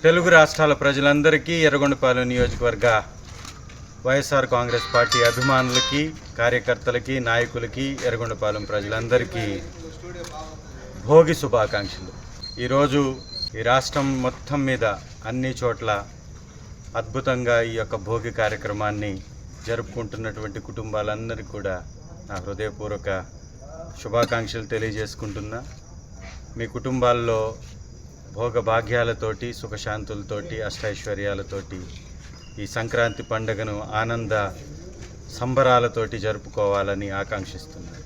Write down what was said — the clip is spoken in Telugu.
తెలుగు రాష్ట్రాల ప్రజలందరికీ ఎర్రగొండపాలెం నియోజకవర్గ వైఎస్ఆర్ కాంగ్రెస్ పార్టీ అభిమానులకి, కార్యకర్తలకి, నాయకులకి, ఎర్రగొండపాలెం ప్రజలందరికీ భోగి శుభాకాంక్షలు. ఈరోజు ఈ రాష్ట్రం మొత్తం మీద అన్ని చోట్ల అద్భుతంగా ఈ యొక్క భోగి కార్యక్రమాన్ని జరుపుకుంటున్నటువంటి కుటుంబాలందరికీ కూడా నా హృదయపూర్వక శుభాకాంక్షలు తెలియజేసుకుంటున్నా. మీ కుటుంబాల్లో భోగభాగ్యాలతోటి, సుఖశాంతులతోటి, అష్టైశ్వర్యాలతోటి ఈ సంక్రాంతి పండుగను ఆనంద సంబరాలతోటి జరుపుకోవాలని ఆకాంక్షిస్తున్నాను.